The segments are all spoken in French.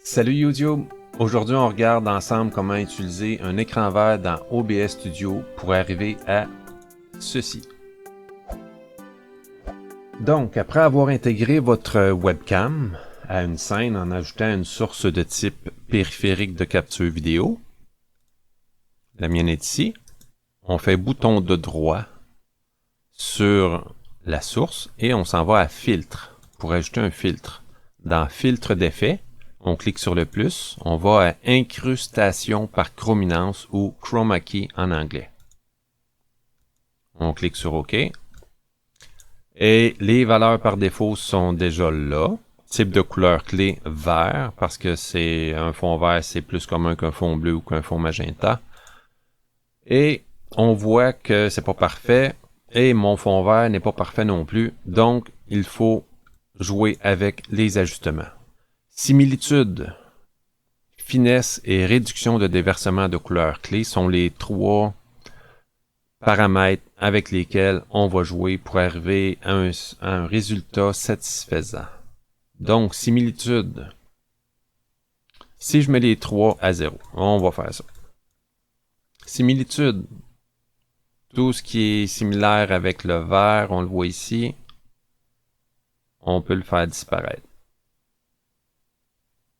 Salut YouTube! Aujourd'hui, on regarde ensemble comment utiliser un écran vert dans OBS Studio pour arriver à ceci. Donc, après avoir intégré votre webcam à une scène en ajoutant une source de type périphérique de capture vidéo, la mienne est ici, on fait bouton de droit sur la source et on s'en va à filtre pour ajouter un filtre. Dans filtre d'effet, on clique sur le plus, on va à incrustation par chrominance ou chroma key en anglais. On clique sur OK. Et les valeurs par défaut sont déjà là. Type de couleur clé vert, parce que c'est un fond vert, c'est plus commun qu'un fond bleu ou qu'un fond magenta. Et on voit que c'est pas parfait. Et mon fond vert n'est pas parfait non plus. Donc, il faut jouer avec les ajustements. Similitude, finesse et réduction de déversement de couleur clé sont les trois paramètres avec lesquels on va jouer pour arriver à un résultat satisfaisant. Donc, similitude. Si je mets les trois à 0, on va faire ça. Similitude. Tout ce qui est similaire avec le vert, on le voit ici. On peut le faire disparaître.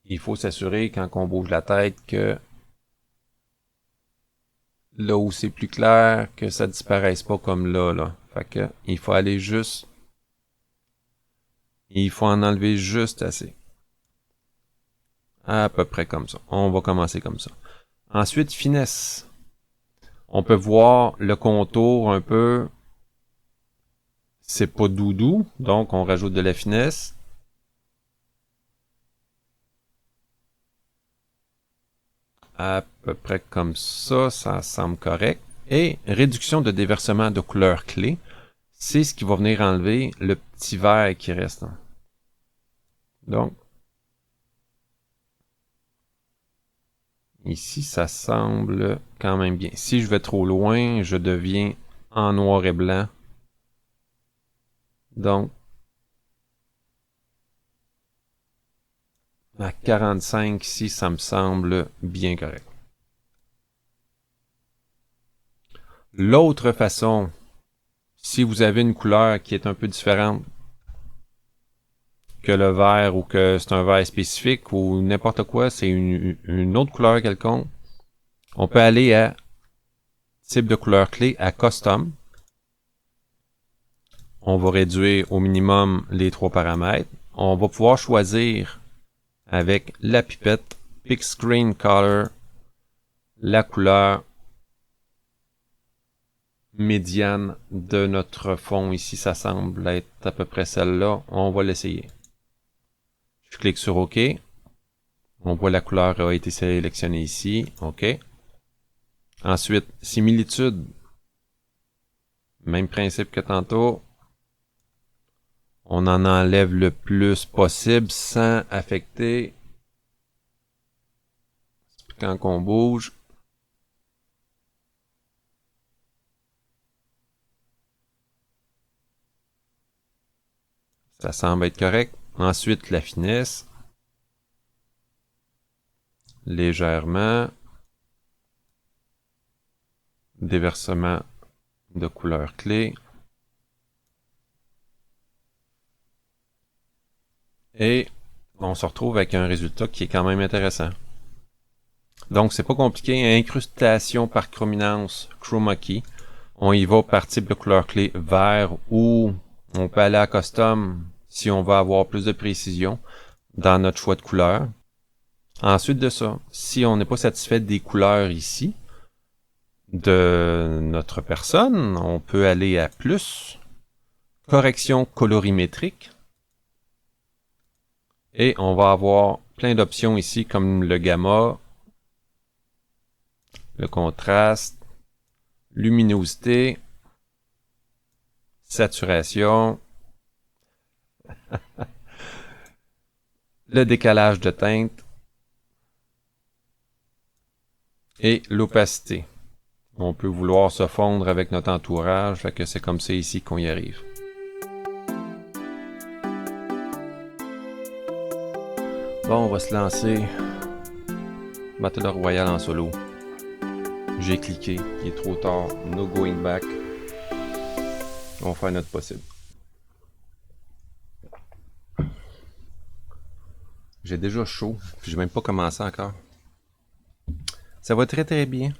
Il faut s'assurer quand on bouge la tête que là où c'est plus clair, que ça disparaisse pas comme là. Fait que il faut aller juste. Il faut en enlever juste assez. À peu près comme ça. On va commencer comme ça. Ensuite, finesse. On peut voir le contour un peu. C'est pas doudou, donc on rajoute de la finesse. À peu près comme ça, ça semble correct. Et réduction de déversement de couleur clé, c'est ce qui va venir enlever le petit vert qui reste. Donc, ici, ça semble quand même bien. Si je vais trop loin, je deviens en noir et blanc. Donc, à 45 ici, ça me semble bien correct. L'autre façon, si vous avez une couleur qui est un peu différente que le vert ou que c'est un vert spécifique ou n'importe quoi, c'est une autre couleur quelconque, on peut aller à type de couleur clé, à custom. On va réduire au minimum les trois paramètres. On va pouvoir choisir avec la pipette Pick Screen Color la couleur médiane de notre fond. Ici, ça semble être à peu près celle-là. On va l'essayer. Je clique sur OK. On voit la couleur a été sélectionnée ici. OK. Ensuite, similitude. Même principe que tantôt. On en enlève le plus possible sans affecter quand on bouge. Ça semble être correct. Ensuite, la finesse. Légèrement. Déversement de couleur clé. Et on se retrouve avec un résultat qui est quand même intéressant. Donc, c'est pas compliqué. Incrustation par chrominance, chroma key. On y va par type de couleur clé vert ou on peut aller à custom si on veut avoir plus de précision dans notre choix de couleur. Ensuite de ça, si on n'est pas satisfait des couleurs ici de notre personne, on peut aller à plus, correction colorimétrique. Et on va avoir plein d'options ici comme le gamma, le contraste, luminosité, saturation, le décalage de teinte et l'opacité. On peut vouloir se fondre avec notre entourage, fait que c'est comme ça ici qu'on y arrive. Bon, on va se lancer. Battle Royale en solo. J'ai cliqué, il est trop tard, no going back. On va faire notre possible. J'ai déjà chaud, puis j'ai même pas commencé encore. Ça va très très bien.